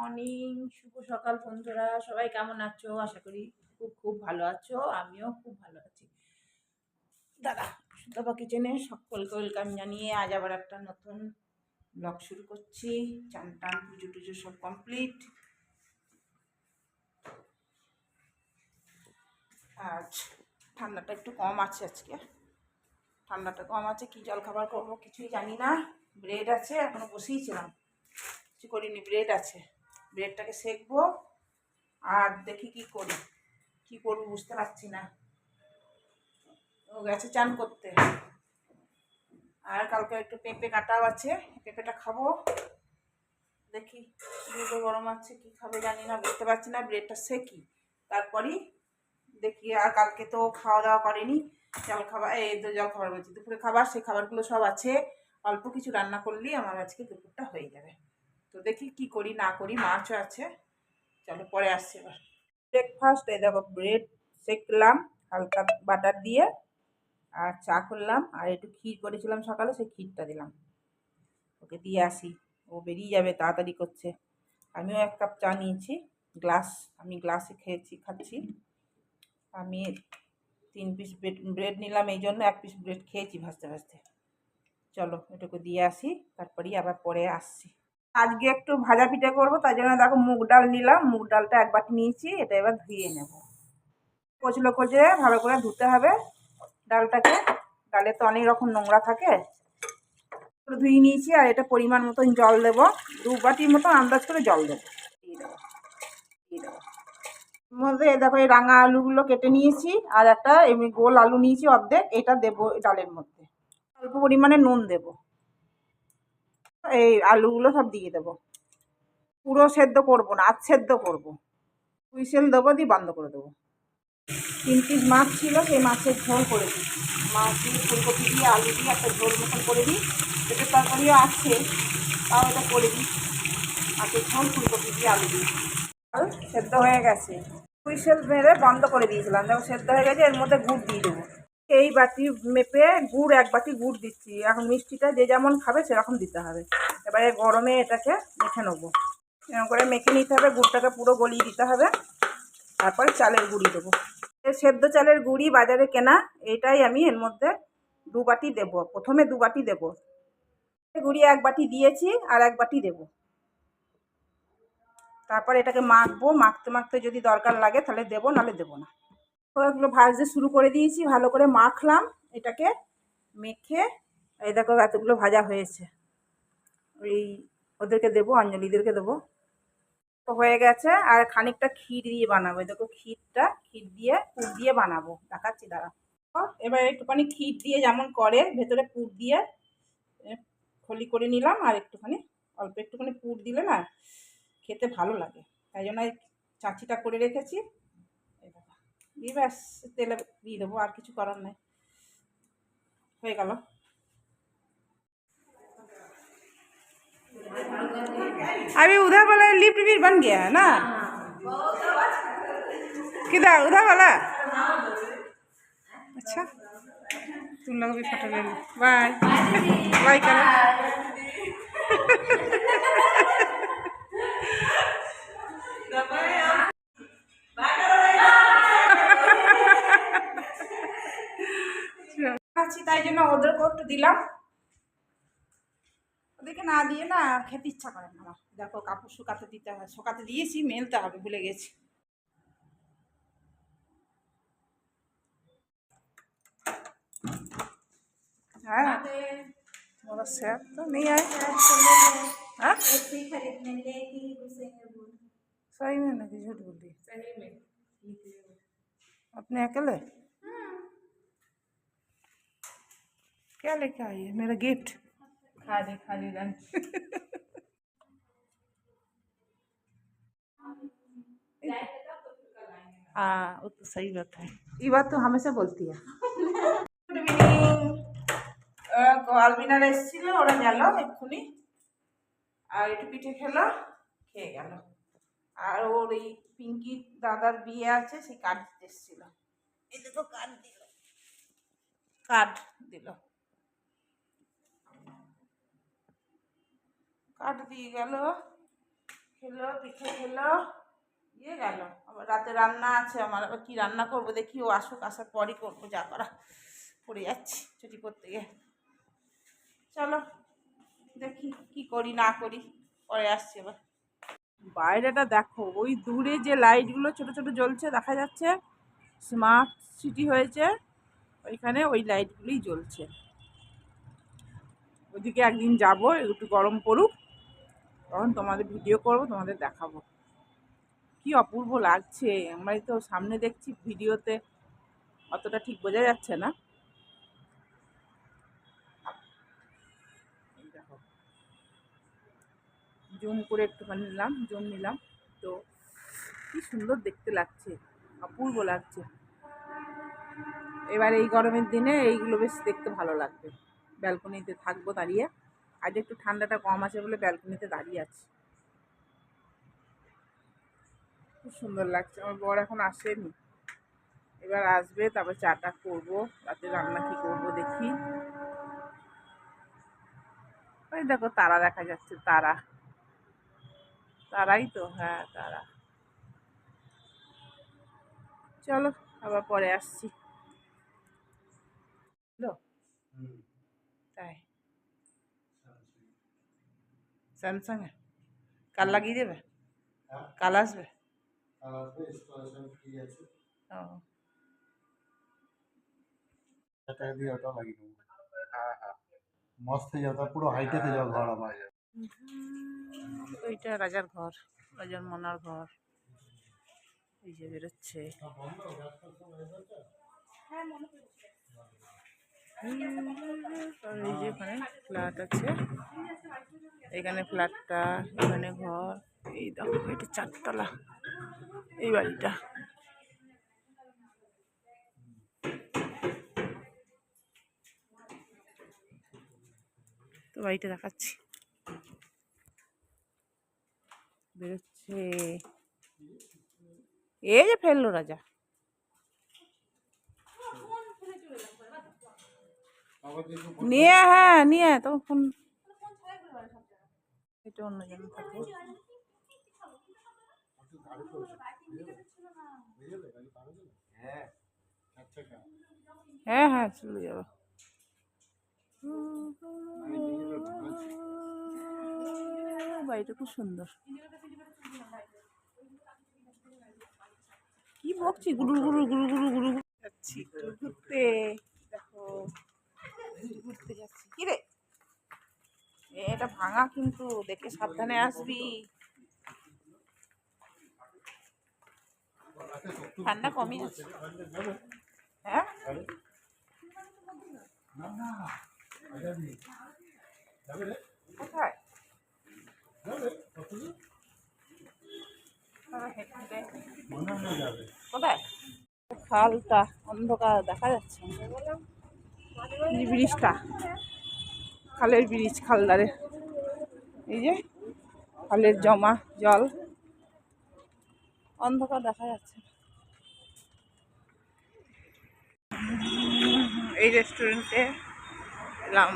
Morning, শুভ সকাল বন্ধুরা। সবাই কেমন আছো? আশা করি খুব খুব ভালো আছো। আমিও খুব ভালো আছি। দাদা সুতপা কিচেনে সকলকে ওয়েলকাম জানিয়ে আজ আবার একটা নতুন ব্লগ শুরু করছি। চান টান পুজো টুজো সব কমপ্লিট। আজ ঠান্ডাটা একটু কম আছে। আজকে ঠান্ডাটা কম আছে, কি জলখাবার করবো কিছুই জানি না। ব্রেড আছে, এখনো বসিয়েছিলাম, কিছু করিনি। ব্রেড আছে, ব্রেডটাকে সেকবো আর দেখি কি করবো বুঝতে পারছি না। ও গেছে চান করতে। আর কালকে একটু পেঁপে কাটাও আছে, পেঁপেটা খাবো। দেখি দুটো গরম আছে, কি খাবে জানি না, বুঝতে পারছি না। ব্রেডটা সেকি তারপরই দেখি। আর কালকে তো খাওয়া দাওয়া করেনি, জল খাবার বলছি, দুপুরে খাবার, সেই খাবারগুলো সব আছে। অল্প কিছু রান্না করলেই আমার আজকে দুপুরটা হয়ে যাবে। তো দেখি কি করি না করি, মাছও আছে। চলো পরে আসছে এবার ব্রেকফাস্ট। এই দেখো ব্রেড সেকলাম হালকা বাটার দিয়ে, আর চা করলাম, আর একটু ক্ষীর করেছিলাম সকালে, সেই ক্ষীরটা দিলাম। ওকে দিয়ে আসি, ও বেরিয়ে যাবে, তাড়াতাড়ি করছে। আমিও 1 কাপ চা নিয়েছি, আমি গ্লাসে খাচ্ছি। আমি 3 পিস ব্রেড নিলাম, এই জন্য 1 পিস ব্রেড খেয়েছি ভাজতে ভাজতে। চলো এটুকু দিয়ে আসি, তারপরেই আবার পরে আসছি। আজকে একটু ভাজা পিঠে করবো, তাই জন্য দেখো মুগ ডাল নিলাম। মুগ ডালটা 1 বাটি নিয়েছি, এটা এবার ধুয়ে নেব। কচলো কচলে ভালো করে ধুতে হবে ডালটাকে। ডালে তো অনেক রকম নোংরা থাকে। ধুয়ে নিয়েছি, আর এটা পরিমাণ মতন জল দেবো, 2 বাটির মতো আন্দাজ করে জল দেবো। দিয়ে দেবো মধ্যে দেখো এই রাঙা আলুগুলো কেটে নিয়েছি, আর একটা এমনি গোল আলু নিয়েছি অর্ধেক, এটা দেবো ডালের মধ্যে। অল্প পরিমাণে নুন দেবো, এই আলুগুলো সব দিয়ে দেবো। পুরো সেদ্ধ করবো না, সেদ্ধ করবো। হুইসেল দেবো, দিয়ে বন্ধ করে দেবো। 3 পিস মাছ ছিল, সেই মাছের ঝোল করে দিই। মাছ দিয়ে ফুলকপি দিয়ে আলু দিয়ে একটা ঝোল মতন করে দিই। পেটের তরকারিও আছে, তাও এটা করে দিই। মাছের ঝোল ফুলকপি দিয়ে আলু দিই। আর সেদ্ধ হয়ে গেছে, হুইসেল মেরে বন্ধ করে দিয়েছিলাম। দেখো সেদ্ধ হয়ে গেছে, এর মধ্যে গুড় দিয়ে দেবো। এই বাটি মেপে গুড়, 1 বাটি গুড় দিচ্ছি। এখন মিষ্টিটা যে যেমন খাবে সেরকম দিতে হবে। এবারে গরমে এটাকে মেখে নেবো, এরকম করে মেখে নিতে হবে। গুড়টাকে পুরো গলিয়ে দিতে হবে, তারপরে চালের গুঁড়ি দেবো। সেদ্ধ চালের গুঁড়ি বাজারে কেনা, এটাই আমি এর মধ্যে 2 বাটি দেবো। প্রথমে 2 বাটি দেবো গুঁড়ি, 1 বাটি দিয়েছি, আর 1 বাটি দেবো। তারপর এটাকে মাখবো, মাখতে মাখতে যদি দরকার লাগে তাহলে দেবো, নাহলে দেবো না। এগুলো ভাজতে শুরু করে দিয়েছি, ভালো করে মাখলাম এটাকে। মেখে এই দেখো এতগুলো ভাজা হয়েছে, ওই ওদেরকে দেবো, অঞ্জলিদেরকে দেবো। তো হয়ে গেছে। আর খানিকটা ক্ষীর দিয়ে বানাবো, দেখো ক্ষীর দিয়ে পুর দিয়ে বানাবো, দেখাচ্ছি দাঁড়া। এবার একটুখানি ক্ষীর দিয়ে যেমন করে, ভেতরে পুর দিয়ে খলি করে নিলাম। আর অল্প একটুখানি পুর দিলে না খেতে ভালো লাগে, তাই জন্য চাচিটা করে রেখেছি। দিয়ে ব্যাস তেলে দিয়ে দেবো, আর কিছু করার নেই। হয়ে গেল। अभी उधर वाला लिफ्ट भी बन गया है ना? किधर, उधर वाला? अच्छा, तुम लोग भी फोटो ले लो। बाय बाय करो। তাই জন্য ওদেরকেও একটু দিলাম। ওদেরকে না দিয়ে না খেতে ইচ্ছা করে না আমার। দেখো কাপড় শুকাতে দিতে হয়, শুকাতে দিয়েছি, মেলতে হবে, ভুলে গেছি। हाँ मेरा सेब तो नहीं आया। हाँ सही में ना, झूठ बोल रही अपने अकेले। क्या लेके आई है? मेरा गिफ्ट। खाली लंच। हाँ वो तो सही बात है, ये बात तो हमेशा बोलती है। Good evening. আলবিনারা এসেছিল, ওরা গেল এক্ষুনি। আর একটু পিঠে খেলো, খেয়ে গেল। আর ওর এই পিঙ্কির দাদার বিয়ে আছে, সেই কার্ড দিতে এসেছিল। এই দেখো কার্ড দিল, কার্ড দিয়ে গেল। খেলো, পিঠে খেলো, ইয়ে গেল। আবার রাতে রান্না আছে আমার, আবার কী রান্না করবো দেখি, ও আসুক, আসার পরই করবো যা করা। পড়ে যাচ্ছি ছুটি করতে গিয়ে। চলো দেখি কি করি না করি, পরে আসছি এবার। বাইরেটা দেখো, ওই দূরে যে লাইটগুলো ছোট ছোট জ্বলছে দেখা যাচ্ছে, স্মার্ট সিটি হয়েছে ওইখানে, ওই লাইটগুলোই জ্বলছে। ওইদিকে একদিন যাবো, একটু গরম পড়ুক, তখন তোমাদের ভিডিও করবো, তোমাদের দেখাবো কি অপূর্ব লাগছে। আমরা তো সামনে দেখছি, ভিডিওতে অতটা ঠিক বোঝা যাচ্ছে না। দেখো, জুম করে একটুখানি নিলাম, জুম নিলাম, তো কি সুন্দর দেখতে লাগছে, অপূর্ব লাগছে। এবার এই গরমের দিনে এইগুলো বেশ দেখতে ভালো লাগবে। ব্যালকনিতে থাকবো দাঁড়িয়ে, আজ একটু ঠান্ডাটা কম আছে বলে ব্যালকনিতে দাঁড়িয়ে আছি। খুব সুন্দর লাগছে। আমার বর এখন আসেনি, এবার আসবে, তারপর চাটা করবো, রাতে রান্না কি করবো দেখি। ওই দেখো তারা দেখা যাচ্ছে, তারা, তারাই তো, হ্যাঁ তারা। চলো আবার পরে আসছি। তাই স্যামসাং এ কাল লাগিয়ে দেবে, কাল আসবে। ও টাকা দিয়ে ওটা লাগিয়ে দেবো। মস্ত হয়ে যাবে, পুরো হাইটেক হয়ে যাবে ঘর আমার। ওইটা রাজার ঘর, রাজার মনার ঘর, এই যে বেরোচ্ছে। আর এই যে এখানে ফ্ল্যাট আছে, এখানে ফ্ল্যাটটা, এখানে ঘর, এই দেখো এটা 4 তলা এই বাড়িটা। তো বাড়িটা দেখাচ্ছি, বেরোচ্ছে। এই যে ফেললো রাজা, নিয়ে, হ্যাঁ নিয়ে তখন ফোন, এটা অন্যজন থাকে। হ্যাঁ হ্যাঁ চলে যাবো। বাড়িটা খুব সুন্দর। কি বকছি, গুরু গুরু গুরু গুরু গুরু যাচ্ছি ঘুরতে। দেখো ঘুরতে যাচ্ছি। কি রে, এটা ভাঙা কিন্তু, দেখে সাবধানে আসবি। ঠান্ডা কমই আছে। হ্যাঁ কোথায়, কোথায় খালটা অন্ধকার দেখা যাচ্ছে, এই ব্রিজটা, খালের ব্রিজ, খালদারে এই যে খালের জমা জল, অন্ধকার দেখা যাচ্ছে। এই রেস্টুরেন্টে এলাম।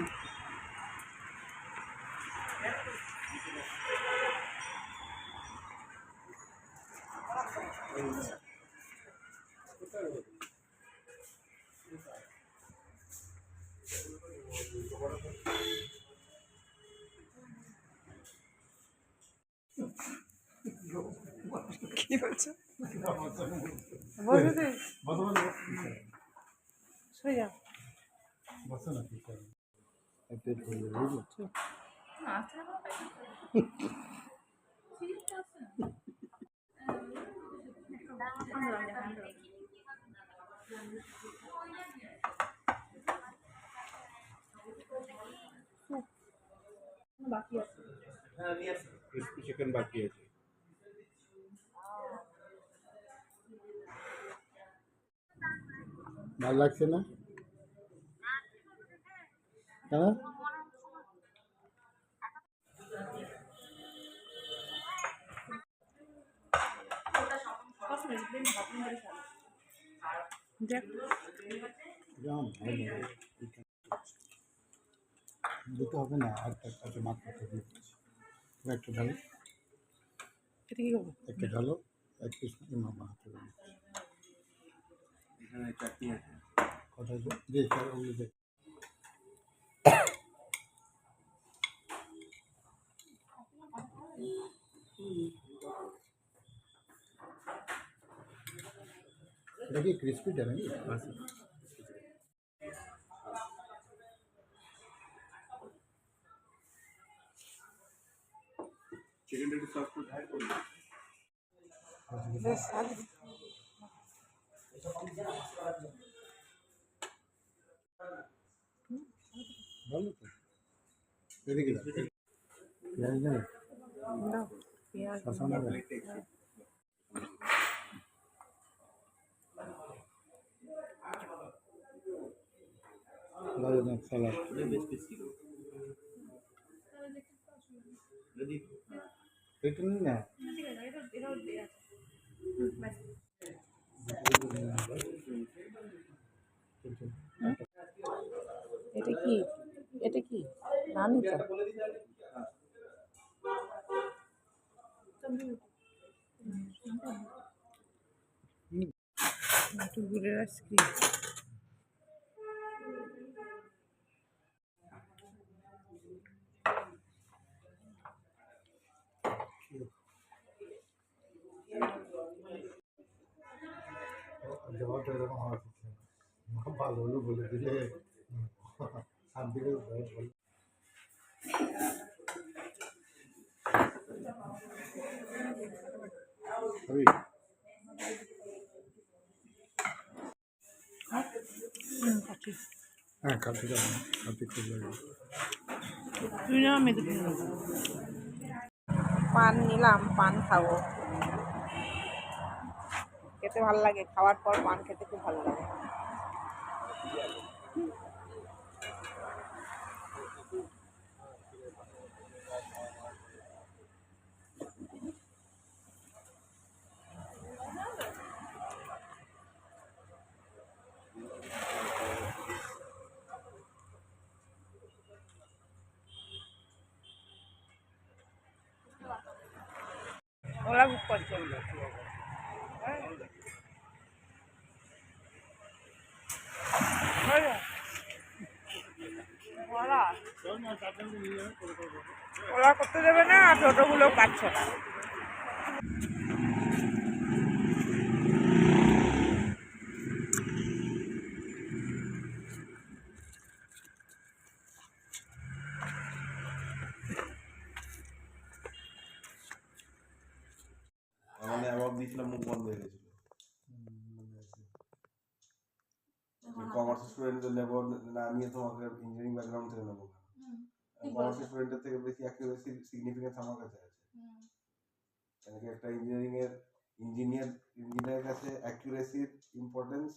কি বলছো, বসে শুয়ে যাও। বাকি আছে, ক্রিসপি চিকেন বাকি আছে। ভালো লাগছে না কেন? দেখ দুটো হবে না, আর একটা মাত্র একটু ঢালে। এটা কি করবো? একটা ঢালো, এক পিস মামা হাতে দিন। এখানে চাটনি আছে। কথা আছে? দে, চার ওগুলো দে। এটা কি ক্রিসপিটা নাকি? চিকেনটা একটু সফট করে ঢাই করুন। বেশ ভালো। ভালো তো। এদিকে দাও। পেঁয়াজ দেবে? দাও, পেঁয়াজ শসা নেবে? দাও, দাও, সালাদ। বেশ বেশি যদি এটা নিন না। এটা কি? এটা কি? নানি তো। একটু গুড়ের আইসক্রিম। জবাবটা এরকম হওয়া উচিত ছিল। ভালো হলো বলে দিলে শান্তি করে বল। হবি? কাটি। হ্যাঁ, কালকে যাবো। কালকে খুব লাগে। তুই না মেয়েদের পান নিলাম, পান খাবো। খেতে ভালো লাগে, খাওয়ার পর পান খেতে খুব ভালো লাগে। ওরা বুক করছে। ওরা করতে দেবে না, আর টোটোগুলো পাচ্ছে না। মানে অ্যাওয়ার্ড দিয়েছিলাম, মুখ বন্ধ হয়ে গেছিল। কমার্স স্টুডেন্টদের নেবো না, নিয়ে তোমাকে ইঞ্জিনিয়ারিং ব্যাকগ্রাউন্ড থেকে নেবো। কমার্স স্টুডেন্টের থেকে বেশি অ্যাকিউরেসি সিগনিফিকেন্স আমার কাছে আছে। কেন কি একটা ইঞ্জিনিয়ারিং এর ইঞ্জিনিয়ার কাছে অ্যাকিউরেসির ইম্পর্টেন্স